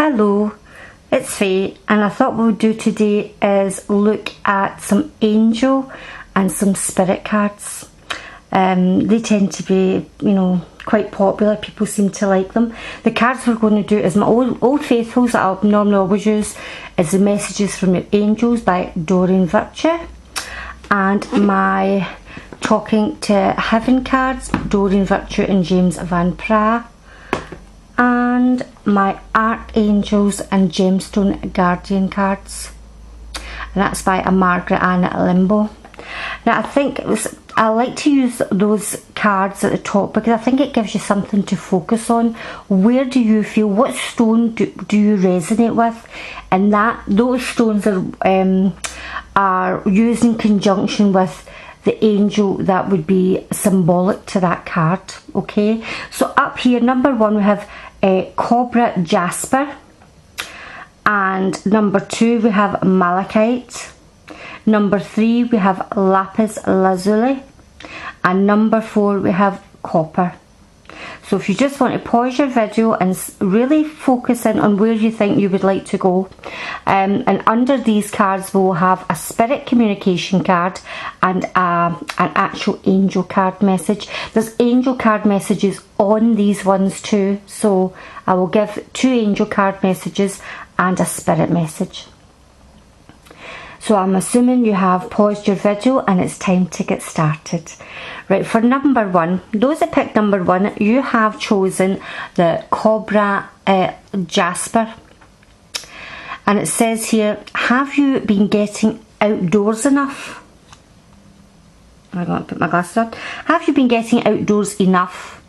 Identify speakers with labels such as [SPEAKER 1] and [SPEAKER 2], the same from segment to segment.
[SPEAKER 1] Hello, it's Faye, and I thought what we'll do today is look at some angel and some spirit cards. They tend to be, quite popular. People seem to like them. The cards we're going to do is my old faithfuls that I normally always use is the Messages from Your Angels by Doreen Virtue, and my Talking to Heaven cards, Doreen Virtue and James Van Praagh, and my Archangels and Gemstone Guardian cards, and that's by a Margaret Ann Limbo. Now I like to use those cards at the top because I think it gives you something to focus on. Where do you feel, what stone do you resonate with? And those stones are used in conjunction with the angel that would be symbolic to that card. Okay, so up here, number 1 we have Cobra Jasper, and number 2 we have Malachite, number 3 we have Lapis Lazuli, and number 4 we have Copper. So if you just want to pause your video and really focus in on where you think you would like to go, and under these cards we'll have a spirit communication card and an actual angel card message. There's angel card messages on these ones too, so I will give 2 angel card messages and a spirit message. So I'm assuming you have paused your video and it's time to get started. Right, for number 1, those that picked number 1, you have chosen the Cobra Jasper. And it says here, have you been getting outdoors enough? I'm going to put my glasses on. Have you been getting outdoors enough?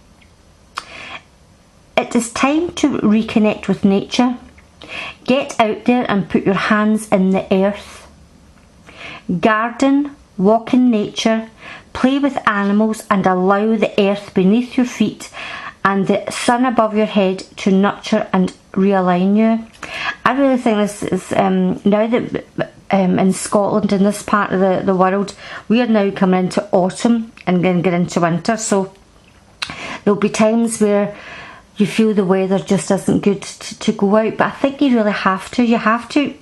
[SPEAKER 1] It is time to reconnect with nature. Get out there and put your hands in the earth. Garden, walk in nature, play with animals, and allow the earth beneath your feet and the sun above your head to nurture and realign you. I really think this is, now that in Scotland, in this part of the world, we are now coming into autumn and then get into winter, so there'll be times where you feel the weather just isn't good to go out, but I think you really have to. You have to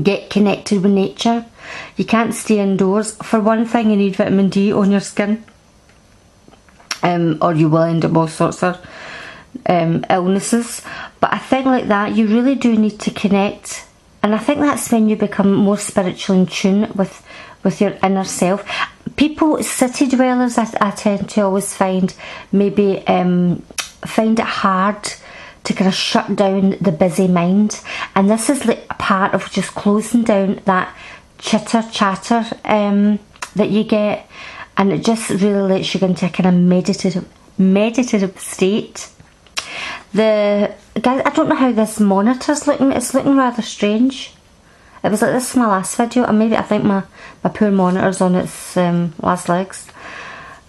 [SPEAKER 1] get connected with nature. You can't stay indoors. For one thing, you need vitamin D on your skin, or you will end up all sorts of illnesses. But I think like that, you really do need to connect, and I think that's when you become more spiritually in tune with your inner self. People, city dwellers, I tend to always find maybe find it hard to kind of shut down the busy mind, and this is like a part of just closing down that chatter that you get, and it just really lets you go into a kind of meditative state. Guys, I don't know how this monitor's looking. It's looking rather strange. It was like this in my last video, and maybe I think my poor monitor's on its last legs.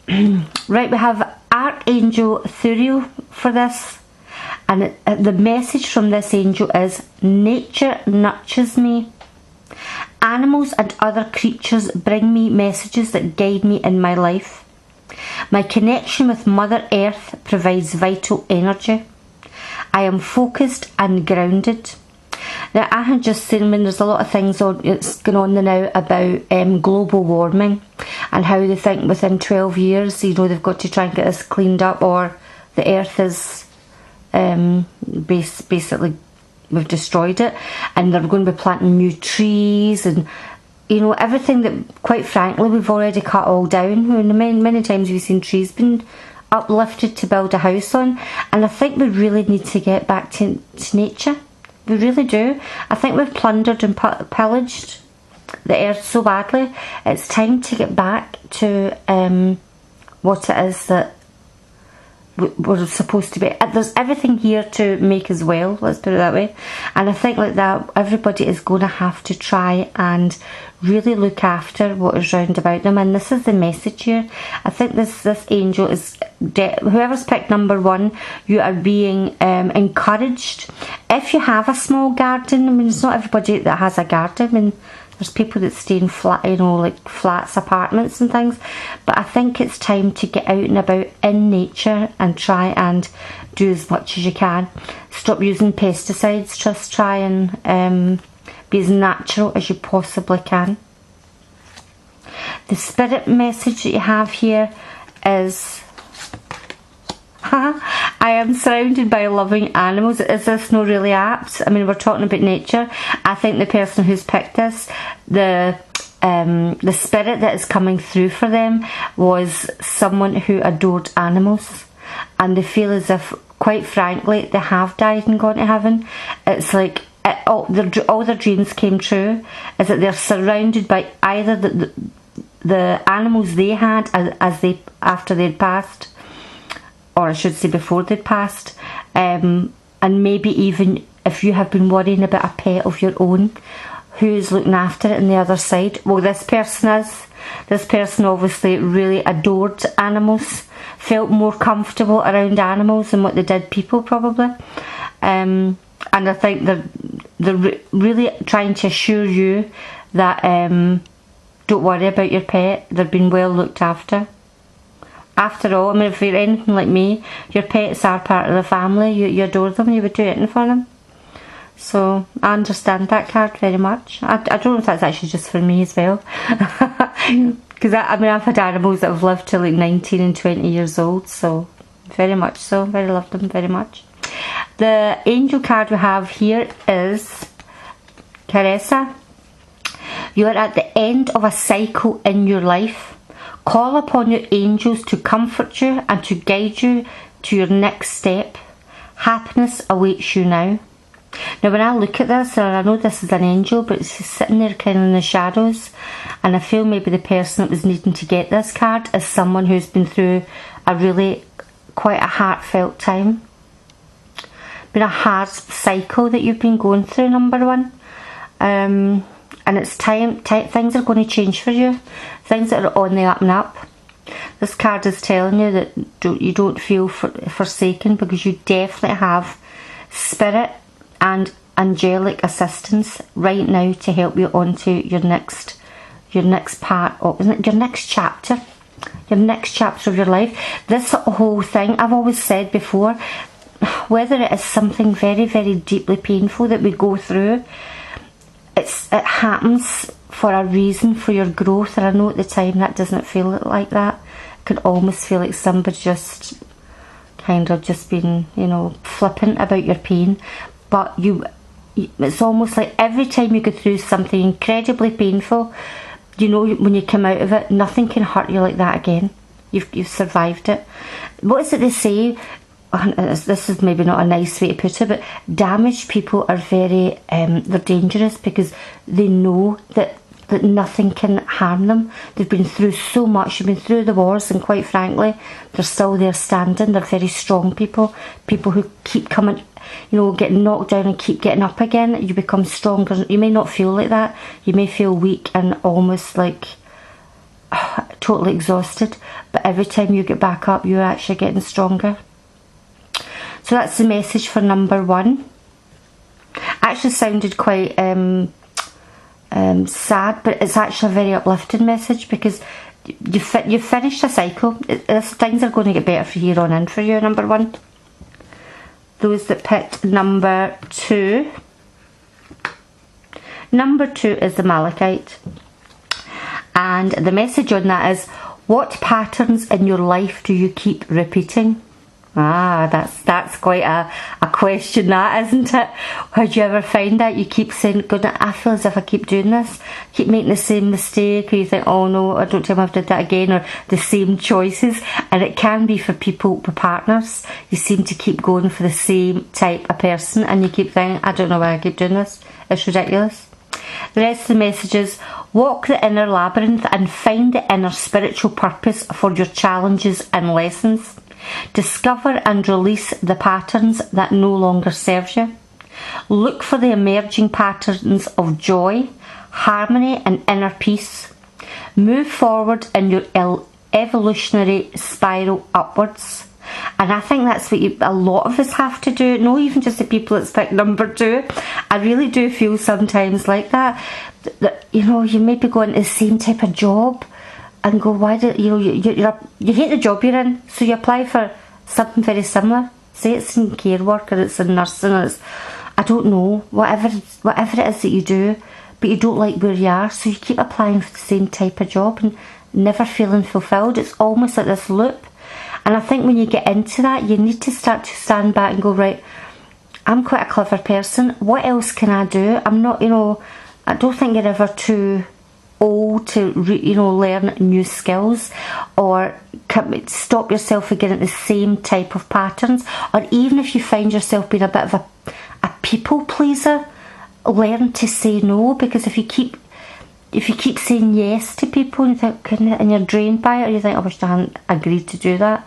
[SPEAKER 1] Right, we have Archangel Thuriel for this, and the message from this angel is, nature nurtures me. Animals and other creatures bring me messages that guide me in my life. My connection with Mother Earth provides vital energy. I am focused and grounded. Now, I had just seen, there's a lot of things that's going on now about global warming, and how they think within 12 years, they've got to try and get this cleaned up, or the Earth is basically, we've destroyed it, and they're going to be planting new trees, and everything that, quite frankly, we've already cut all down. Many times we've seen trees being uplifted to build a house on, and I think we really need to get back to nature. We really do. I think we've plundered and pillaged the earth so badly. It's time to get back to what it is that we're supposed to be. There's everything here to make us well, let's put it that way. And I think like that, everybody is going to have to try and really look after what is round about them. And this is the message here. I think this angel is, whoever's picked number 1, you are being encouraged. If you have a small garden, it's not everybody that has a garden. There's people that stay in flat, you know, like flats, apartments and things. But I think it's time to get out and about in nature and try and do as much as you can. Stop using pesticides. Just try and be as natural as you possibly can. The spirit message that you have here is I am surrounded by loving animals. Is this not really apt? I mean, we're talking about nature. I think the person who's picked this, the spirit that is coming through for them was someone who adored animals, and they feel as if, quite frankly, they have died and gone to heaven. It's like all their dreams came true. Is that they're surrounded by either the animals they had after they'd passed, or I should say before they'd passed, and maybe even if you have been worrying about a pet of your own, who's looking after it on the other side? Well, this person is. This person obviously really adored animals, felt more comfortable around animals than what they did people, probably. And I think they're really trying to assure you that don't worry about your pet. They're being well looked after. After all, I mean, if you're anything like me, your pets are part of the family. You adore them. You would do anything for them. So I understand that card very much. I don't know if that's actually just for me as well. Because I mean, I've had animals that have lived till like 19 and 20 years old. So very much so. Very love them very much. The angel card we have here is Caressa. You are at the end of a cycle in your life. Call upon your angels to comfort you and to guide you to your next step. Happiness awaits you now. Now when I look at this, and I know this is an angel, but it's just sitting there kind of in the shadows, and I feel maybe the person that was needing to get this card is someone who's been through a really quite a heartfelt time. Been a hard cycle that you've been going through, number one. And it's time, things are going to change for you. Things that are on the up and up. This card is telling you that you don't feel forsaken, because you definitely have spirit and angelic assistance right now to help you onto your next part of, isn't it, your next chapter of your life. This whole thing, I've always said before, whether it is something very, very deeply painful that we go through, it happens for a reason, for your growth. And I know at the time that doesn't feel like that. It can almost feel like somebody just kind of just been, you know, flippant about your pain. But it's almost like every time you go through something incredibly painful, you know, when you come out of it, nothing can hurt you like that again. You've survived it. What is it they say? This is maybe not a nice way to put it, but damaged people are very they're dangerous, because they know that nothing can harm them. They've been through so much. They've been through the wars, and quite frankly, they're still there standing. They're very strong people who keep coming, you know, getting knocked down and keep getting up again. You become stronger. You may not feel like that. You may feel weak and almost like totally exhausted, but every time you get back up, you're actually getting stronger. So that's the message for number one. Actually sounded quite sad, but it's actually a very uplifting message, because you've finished a cycle. Things are going to get better from here on in for you, number one. Those that picked number two. Number two is the Malachite. And the message on that is, what patterns in your life do you keep repeating? That's quite a question, that, isn't it? Have you ever find that you keep saying, God, I feel as if I keep doing this, keep making the same mistake, or you think, oh no, I don't tell me I've did that again, or the same choices. And it can be for people with partners. You seem to keep going for the same type of person, and you keep thinking, I don't know why I keep doing this, it's ridiculous. The rest of the message is, walk the inner labyrinth and find the inner spiritual purpose for your challenges and lessons. Discover and release the patterns that no longer serve you. Look for the emerging patterns of joy, harmony and inner peace. Move forward in your evolutionary spiral upwards. And I think that's what a lot of us have to do. Not even just the people that's picked number two. I really do feel sometimes like that you know, you maybe go into the same type of job and go, why do you know, you hate the job you're in, so you apply for something very similar. Say it's in care work, or it's in nursing, or it's, I don't know, whatever it is that you do, but you don't like where you are, so you keep applying for the same type of job and never feeling fulfilled. It's almost like this loop. And I think when you get into that, you need to start to stand back and go, right, I'm quite a clever person. What else can I do? I'm not, you know, I don't think you're ever too old to, you know, learn new skills, or stop yourself from getting the same type of patterns. Or even if you find yourself being a bit of a people pleaser, learn to say no, because if you keep saying yes to people and you think, and you're drained by it, or you think, I wish I hadn't agreed to do that,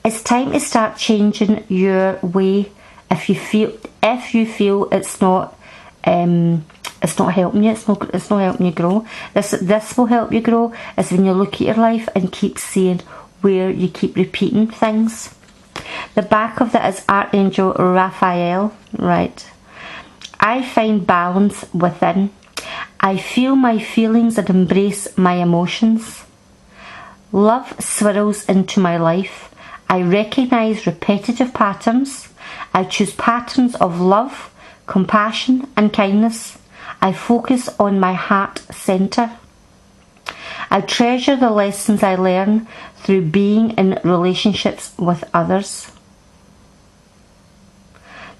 [SPEAKER 1] it's time to start changing your way. If you feel it's not helping you, it's not helping you grow. This will help you grow, is when you look at your life and keep seeing where you keep repeating things. The back of that is Archangel Raphael, right? I find balance within. I feel my feelings and embrace my emotions. Love swirls into my life. I recognise repetitive patterns. I choose patterns of love, compassion and kindness. I focus on my heart centre. I treasure the lessons I learn through being in relationships with others.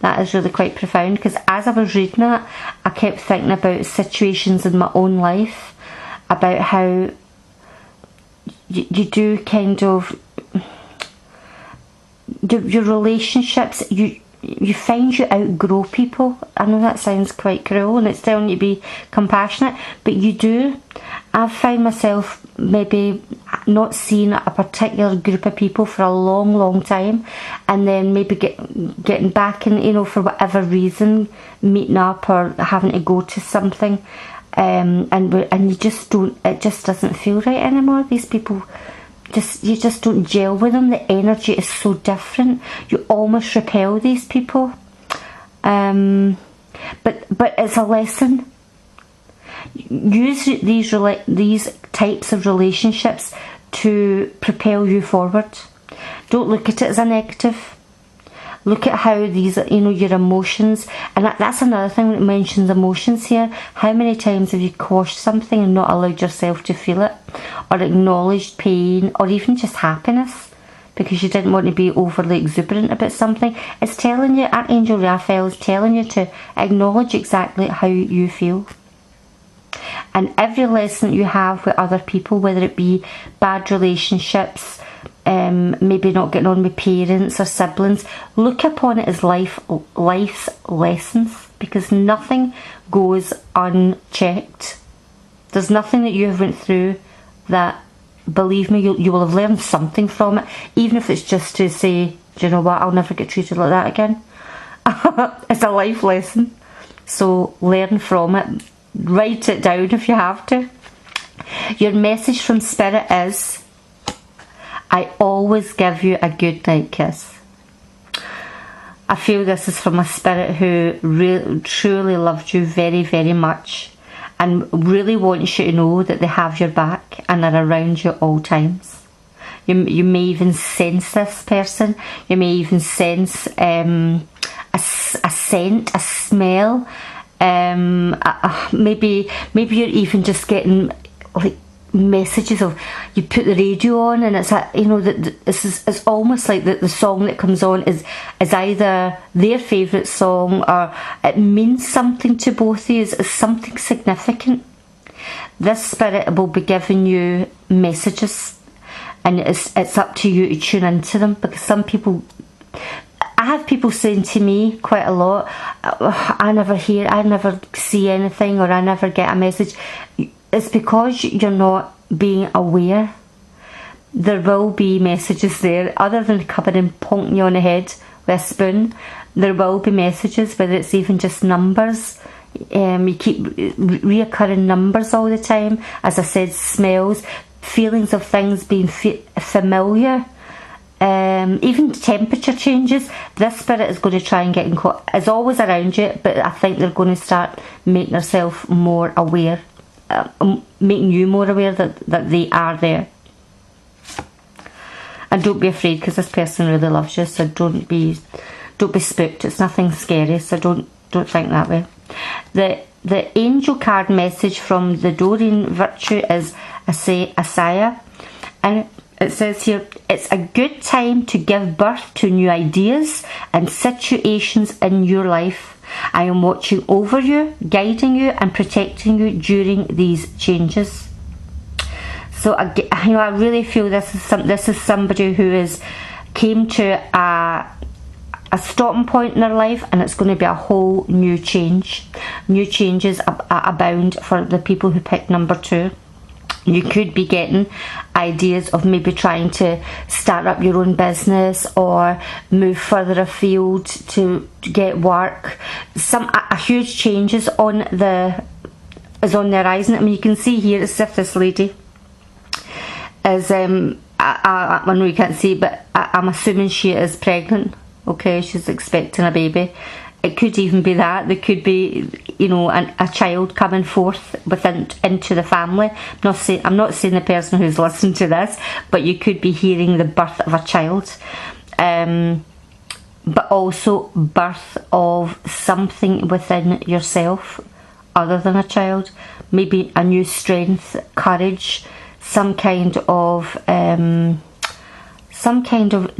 [SPEAKER 1] That is really quite profound, because as I was reading it, I kept thinking about situations in my own life, about how you do kind of, your relationships, you find you outgrow people. I know that sounds quite cruel and it's telling you to be compassionate, but you do. I've found myself maybe not seeing a particular group of people for a long time, and then maybe getting back and, you know, for whatever reason, meeting up or having to go to something, and you just don't, it just doesn't feel right anymore. These people, you just don't gel with them. The energy is so different. You almost repel these people. But it's a lesson. Use these types of relationships to propel you forward. Don't look at it as a negative. Look at how these, you know, your emotions, and that's another thing when it mentions emotions here. How many times have you quashed something and not allowed yourself to feel it, or acknowledged pain, or even just happiness, because you didn't want to be overly exuberant about something? It's telling you, Archangel Raphael is telling you to acknowledge exactly how you feel. And every lesson you have with other people, whether it be bad relationships, maybe not getting on with parents or siblings, look upon it as life's lessons, because nothing goes unchecked. There's nothing that you have went through that, believe me, you will have learned something from it, even if it's just to say, do you know what, I'll never get treated like that again. It's a life lesson, so learn from it. Write it down if you have to. Your message from Spirit is, I always give you a good night kiss. I feel this is from a spirit who truly loved you very, very much, and really wants you to know that they have your back and are around you at all times. You may even sense this person. You may even sense a scent, a smell. Maybe you're even just getting like messages of, you put the radio on and it's a, you know, that it's almost like the song that comes on is either their favourite song, or it means something to both of you. It's something significant. This spirit will be giving you messages, and it's up to you to tune into them, because some people, I have people saying to me quite a lot, I never hear, I never see anything, or I never get a message. It's because you're not being aware. There will be messages there, other than coming and poking you on the head with a spoon. There will be messages, whether it's even just numbers. You keep reoccurring numbers all the time. As I said, smells, feelings of things being familiar. Even temperature changes. This spirit is going to try and get in contact. It's always around you, but I think they're going to start making themselves more aware making you more aware that they are there. And don't be afraid, because this person really loves you, so don't be spooked. It's nothing scary, so don't think that way. The angel card message from the Doreen Virtue is Asaya, and it says here, it's a good time to give birth to new ideas and situations in your life. I am watching over you, guiding you and protecting you during these changes. So I really feel this is somebody who came to a stopping point in their life, and it's going to be a whole new change. New changes abound for the people who picked number 2. You could be getting ideas of maybe trying to start up your own business or move further afield to get work. A huge change is on the horizon. I mean, you can see here it's as if this lady is I know you can't see, but I'm assuming she is pregnant. Okay, she's expecting a baby. It could even be that. There could be, a child coming forth into the family. I'm not saying the person who's listening to this, but you could be hearing the birth of a child. But also birth of something within yourself other than a child. Maybe a new strength, courage, some kind of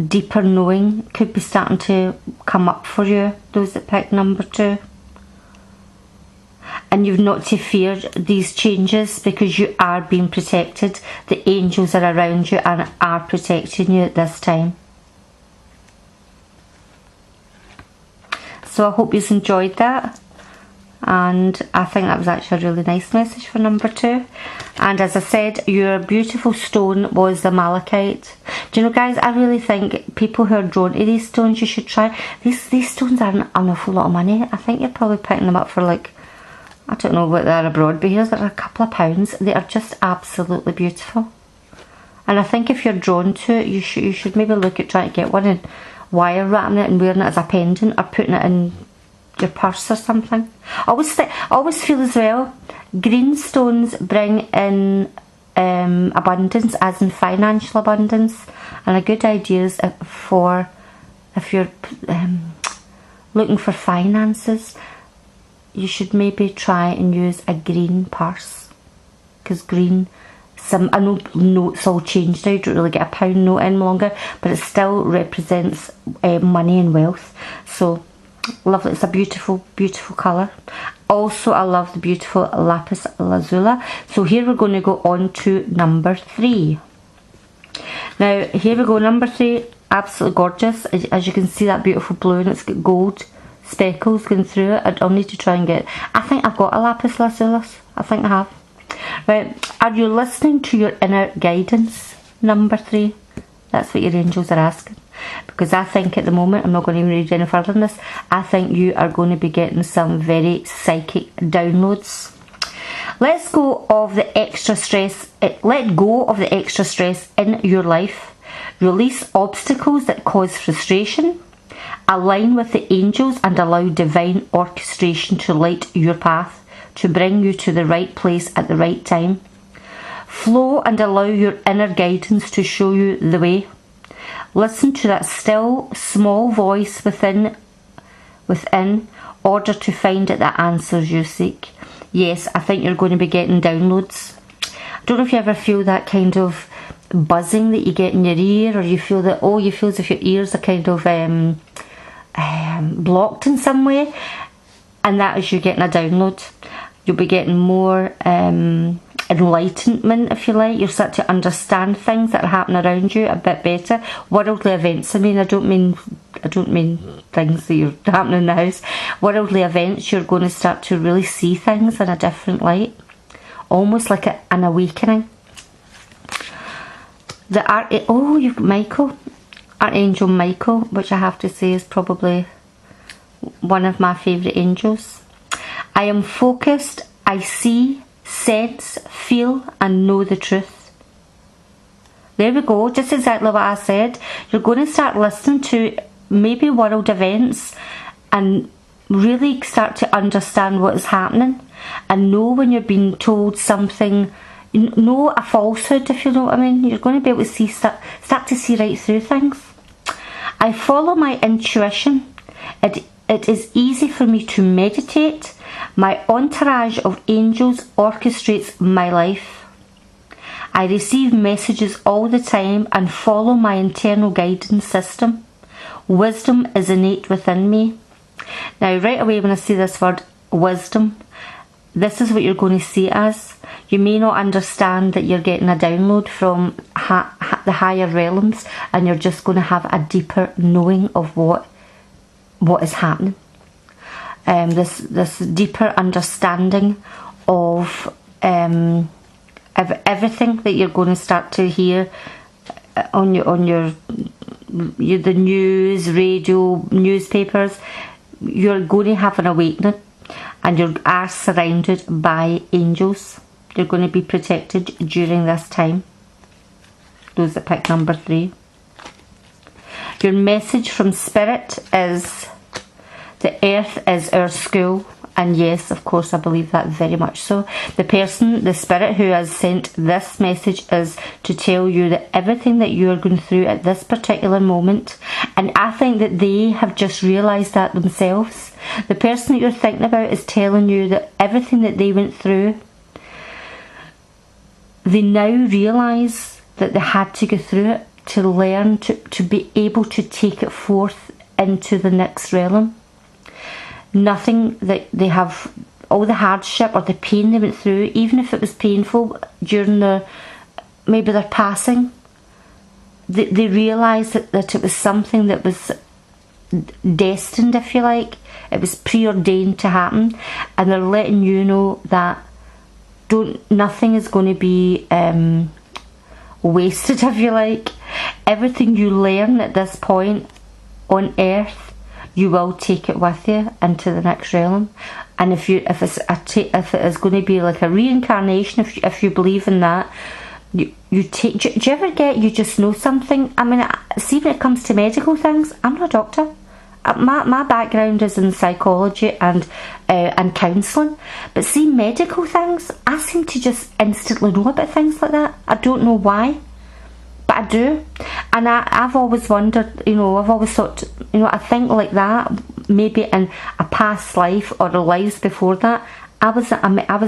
[SPEAKER 1] deeper knowing could be starting to come up for you, those that pick number 2. And you've not to fear these changes, because you are being protected. The angels are around you and are protecting you at this time. So I hope you've enjoyed that. And I think that was actually a really nice message for number 2. And as I said, your beautiful stone was the malachite. Do you know, guys, I really think people who are drawn to these stones, you should try. These stones are an awful lot of money. I think you're probably picking them up for, like, I don't know what they're abroad, but here's like a couple of pounds. They are just absolutely beautiful. And I think if you're drawn to it, you should maybe look at trying to get one and wire wrapping it and wearing it as a pendant, or putting it in your purse or something. I always feel as well, green stones bring in abundance, as in financial abundance, and a good idea is for if you're looking for finances, you should maybe try and use a green purse, because green, I know notes all changed now, you don't really get a pound note any longer, but it still represents money and wealth. So lovely. It's a beautiful, beautiful colour. Also, I love the beautiful lapis lazuli. So here we're going to go on to number 3. Now here we go, number 3, absolutely gorgeous. As you can see, that beautiful blue, and it's got gold speckles going through it. I'll need to try and get, I think I've got a lapis lazuli. I think I have. Right, are you listening to your inner guidance, number 3? That's what your angels are asking. Because I think at the moment, I'm not going to even read any further than this, I think you are going to be getting some very psychic downloads. Let go of the extra stress in your life. Release obstacles that cause frustration. Align with the angels and allow divine orchestration to light your path, to bring you to the right place at the right time. Flow and allow your inner guidance to show you the way. Listen to that still, small voice within order to find the answers you seek. Yes, I think you're going to be getting downloads. I don't know if you ever feel that kind of buzzing that you get in your ear, or you feel that, you feel as if your ears are kind of blocked in some way, and that is you getting a download. You'll be getting more enlightenment, if you like. You'll start to understand things that are happening around you a bit better. Worldly events, I don't mean things that are happening in the house. Worldly events, you're going to start to really see things in a different light, almost like an awakening. You've got Michael, Archangel Michael, which I have to say is probably one of my favourite angels. I am focused, I see, sense, feel and know the truth. There we go, just exactly what I said. You're going to start listening to maybe world events and really start to understand what is happening. and know when you're being told something, know a falsehood, if you know what I mean. You're going to be able to start to see right through things. I follow my intuition. It is easy for me to meditate. My entourage of angels orchestrates my life. I receive messages all the time and follow my internal guidance system. Wisdom is innate within me. Now, right away when I see this word wisdom, this is what you're going to see it as. You may not understand that you're getting a download from the higher realms, and you're just going to have a deeper knowing of what is happening. This deeper understanding of everything that you're going to start to hear on the news, radio, newspapers. You're going to have an awakening, and you are surrounded by angels. You're going to be protected during this time. Those that pick number 3. Your message from Spirit is the earth is our school. And yes, of course, I believe that very much so. The Spirit who has sent this message is to tell you that everything that you are going through at this particular moment, and I think that they have just realised that themselves. The person that you're thinking about is telling you that everything that they went through, they now realise that they had to go through it to learn, to be able to take it forth into the next realm. Nothing that they have, all the hardship or the pain they went through, even if it was painful during maybe their passing, they realised that it was something that was destined, if you like. It was preordained to happen, and they're letting you know that nothing is going to be wasted, if you like. Everything you learn at this point on earth, you will take it with you into the next realm. And if it is going to be like a reincarnation, if you believe in that, you take. Do you ever get you just know something? I mean, see, when it comes to medical things, I'm not a doctor. My background is in psychology and counselling, but see, medical things, I seem to just instantly know about things like that. I don't know why, but I do. And I've always wondered, I've always thought, I think like that, maybe in a past life or the lives before that, I was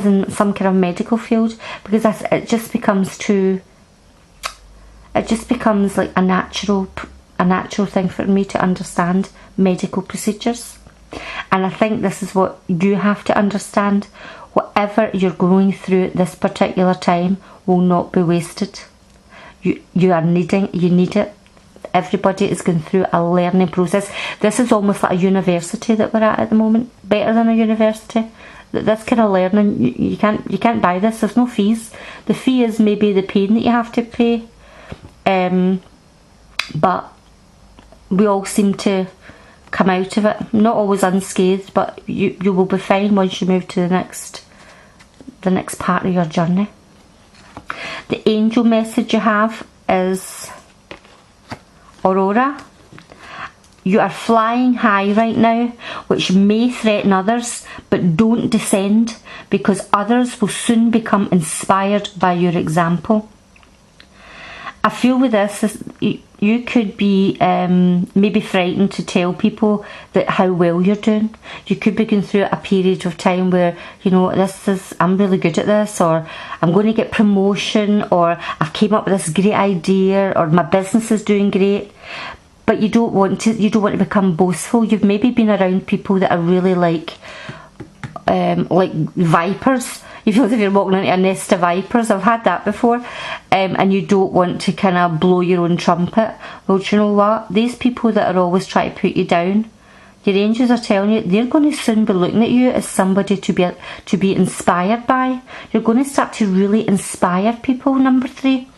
[SPEAKER 1] in some kind of medical field, because it just becomes like a natural thing for me to understand medical procedures. And I think this is what you have to understand. Whatever you're going through at this particular time will not be wasted. You need it. Everybody is going through a learning process. This is almost like a university that we're at the moment. Better than a university. This kind of learning, you can't buy this. There's no fees. The fee is maybe the pain that you have to pay. But we all seem to come out of it, not always unscathed, but you will be fine once you move to the next part of your journey. The angel message you have is Aurora. You are flying high right now, which may threaten others, but don't descend, because others will soon become inspired by your example. I feel with this, you could be maybe frightened to tell people that how well you're doing. You could be going through a period of time where, I'm really good at this, or I'm going to get promotion, or I've came up with this great idea, or my business is doing great. But you don't want to become boastful. You've maybe been around people that are really like vipers. You feel as if you're walking into a nest of vipers. I've had that before. And you don't want to kind of blow your own trumpet. Well, do you know what? These people that are always trying to put you down, your angels are telling you they're going to soon be looking at you as somebody to be inspired by. You're going to start to really inspire people, number 3.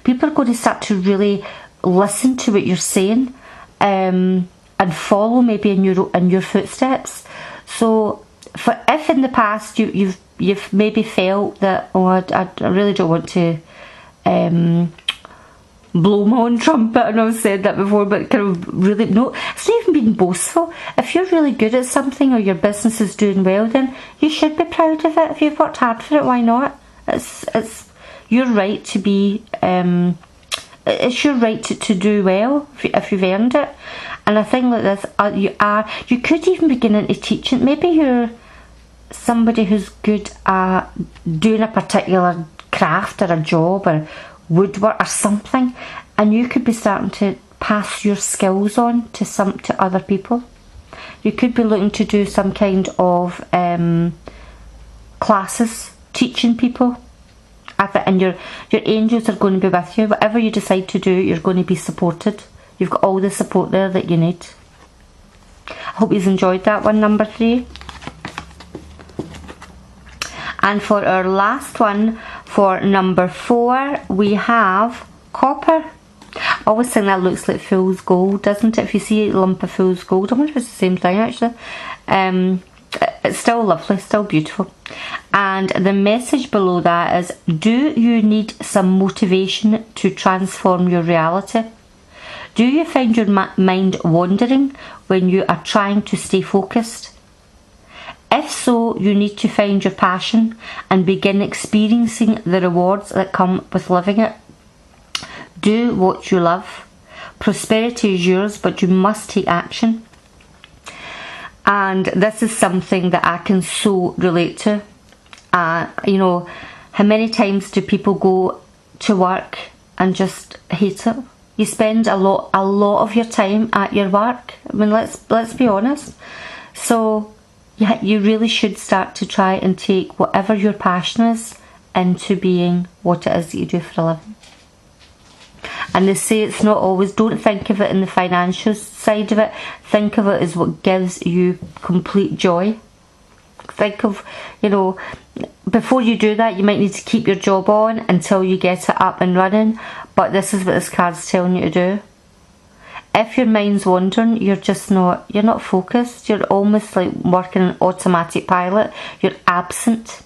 [SPEAKER 1] People are going to start to really listen to what you're saying, and follow maybe in your footsteps. So if in the past you've maybe felt that, I really don't want to blow my own trumpet, and I've said that before, but kind of really, no, it's not even being boastful. If you're really good at something or your business is doing well, then you should be proud of it. If you've worked hard for it, why not? It's your right to be, it's your right to do well if you've earned it. And a thing like this, you could even begin into teaching. Maybe you're somebody who's good at doing a particular craft or a job or woodwork or something, and you could be starting to pass your skills on to other people. You could be looking to do some kind of classes, teaching people. And your angels are going to be with you. Whatever you decide to do, you're going to be supported. You've got all the support there that you need. I hope you've enjoyed that one, number 3. And for our last one, for number 4, we have copper. I always think that looks like fool's gold, doesn't it? If you see a lump of fool's gold, I wonder if it's the same thing actually. It's still lovely, still beautiful. And the message below that is, do you need some motivation to transform your reality? Do you find your mind wandering when you are trying to stay focused? If so, you need to find your passion and begin experiencing the rewards that come with living it. Do what you love. Prosperity is yours, but you must take action. And this is something that I can so relate to. You know, how many times do people go to work and just hate it? You spend a lot of your time at your work. I mean, let's be honest. So yeah, you really should start to try and take whatever your passion is into being what it is that you do for a living. And they say it's not always, don't think of it in the financial side of it, think of it as what gives you complete joy. Think of, you know, before you do that, you might need to keep your job on until you get it up and running, but this is what this card's telling you to do. If your mind's wandering, you're not focused, you're almost like working on automatic pilot, you're absent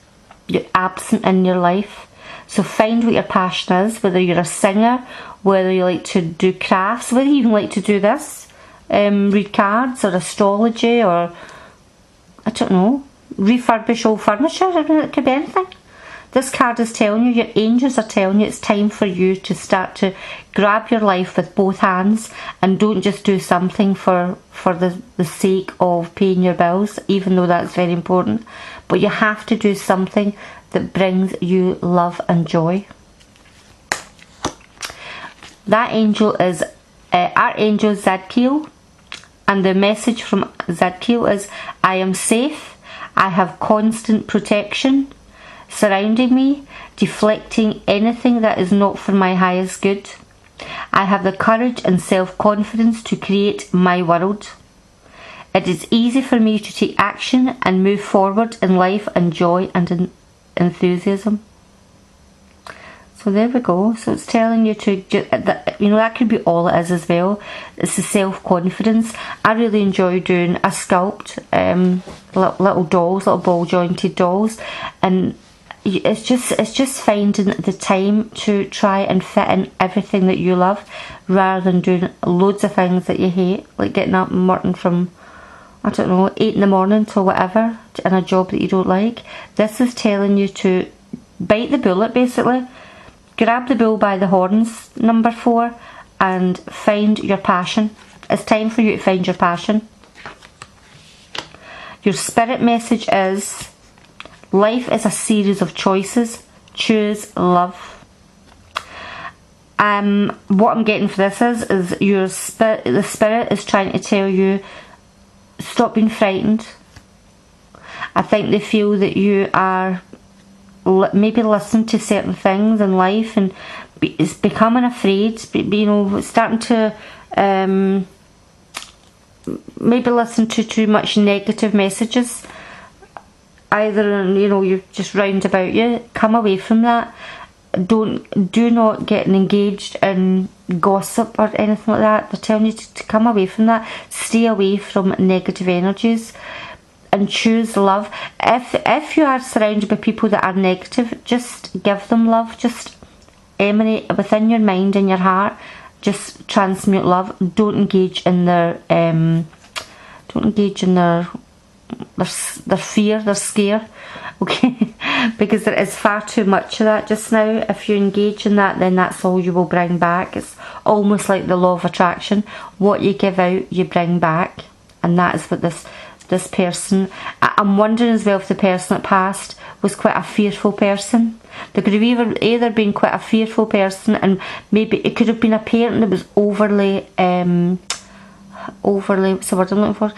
[SPEAKER 1] in your life. So find what your passion is, whether you're a singer, whether you like to do crafts, whether you even like to do this, read cards or astrology, or I don't know, refurbish old furniture. I mean, it could be anything. This card is telling you, your angels are telling you, it's time for you to start to grab your life with both hands and don't just do something for the sake of paying your bills, even though that's very important. But you have to do something that brings you love and joy. That angel is Archangel Zadkiel, and the message from Zadkiel is, I am safe, I have constant protection surrounding me, deflecting anything that is not for my highest good. I have the courage and self-confidence to create my world. It is easy for me to take action and move forward in life and joy and enthusiasm. So there we go. So it's telling you to, you know, that could be all it is as well. It's the self-confidence. I really enjoy doing a sculpt, little dolls, little ball jointed dolls, and it's just finding the time to try and fit in everything that you love, rather than doing loads of things that you hate, like getting up and working from, I don't know, 8 in the morning till whatever, in a job that you don't like. This is telling you to bite the bullet, basically. Grab the bull by the horns, number 4, and find your passion. It's time for you to find your passion. Your spirit message is, life is a series of choices. Choose love. What I'm getting for this is your spirit. The spirit is trying to tell you, stop being frightened. I think they feel that you are maybe listen to certain things in life and it's becoming afraid, you know, starting to maybe listen to too much negative messages, either, you know, you're just round about you. Come away from that. Do not get engaged in gossip or anything like that. They're telling you to come away from that. Stay away from negative energies and choose love. If you are surrounded by people that are negative, just give them love. Just emanate within your mind and your heart. Just transmute love. Don't engage in their fear, their scare, okay? Because there is far too much of that just now. If you engage in that, then that's all you will bring back. It's almost like the law of attraction. What you give out, you bring back. And that is what this person... I'm wondering as well if the person that passed was quite a fearful person. They could have either been quite a fearful person, and maybe it could have been a parent that was overly, what's the word I'm looking for?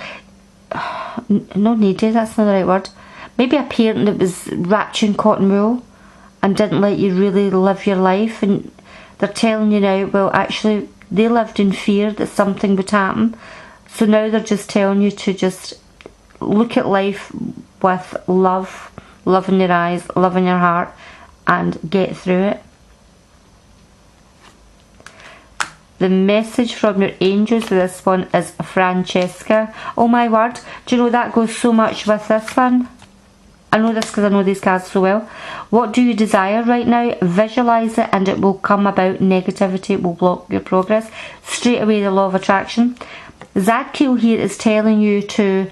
[SPEAKER 1] No, needy, that's not the right word. Maybe a parent that was wrapped you in cotton wool and didn't let you really live your life, and they're telling you now, well, actually they lived in fear that something would happen, so now they're just telling you to just look at life with love in your eyes, love in your heart, and get through it. The message from your angels for this one is Francesca. Oh my word, do you know that goes so much with this one? I know this because I know these cards so well. What do you desire right now? Visualize it and it will come about. Negativity will block your progress. Straight away, the law of attraction. Zadkiel here is telling you to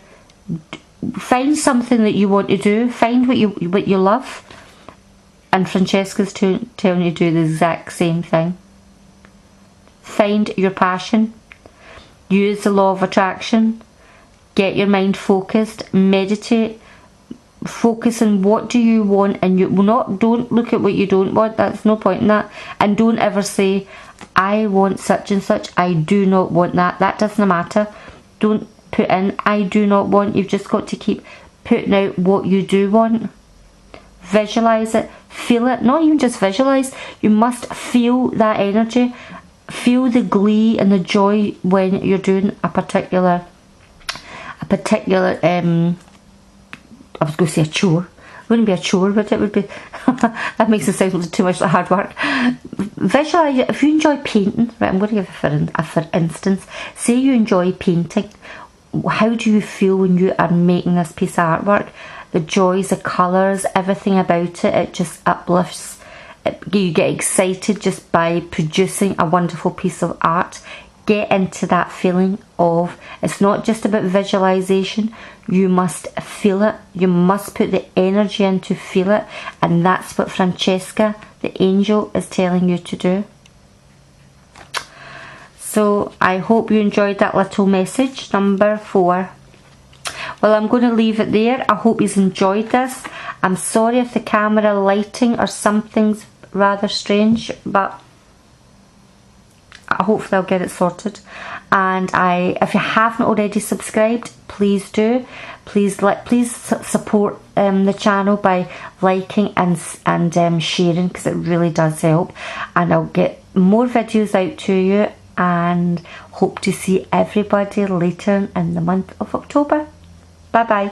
[SPEAKER 1] find something that you want to do. Find what you love. And Francesca's telling you to do the exact same thing. Find your passion. Use the law of attraction. Get your mind focused. Meditate. Focus on what do you want, and don't look at what you don't want. That's no point in that. And don't ever say, I want such and such. I do not want that. That doesn't matter. Don't put in I do not want. You've just got to keep putting out what you do want. Visualize it. Feel it. Not even just visualize. You must feel that energy. Feel the glee and the joy when you're doing a particular I was going to say a chore. It wouldn't be a chore, but it would be that makes it sound too much like hard work. Visualize it. If you enjoy painting, right, I'm going to give a for instance, say you enjoy painting, how do you feel when you are making this piece of artwork? The joys, the colours, everything about it, it just uplifts. You get excited just by producing a wonderful piece of art. Get into that feeling of, it's not just about visualization, you must feel it, you must put the energy in to feel it, and that's what Francesca, the angel, is telling you to do. So I hope you enjoyed that little message, number 4. Well, I'm going to leave it there. I hope you've enjoyed this. I'm sorry if the camera lighting or something's rather strange, but hopefully I'll get it sorted. And if you haven't already subscribed, please do. Please support the channel by liking and sharing, because it really does help. And I'll get more videos out to you, and hope to see everybody later in the month of October. Bye bye.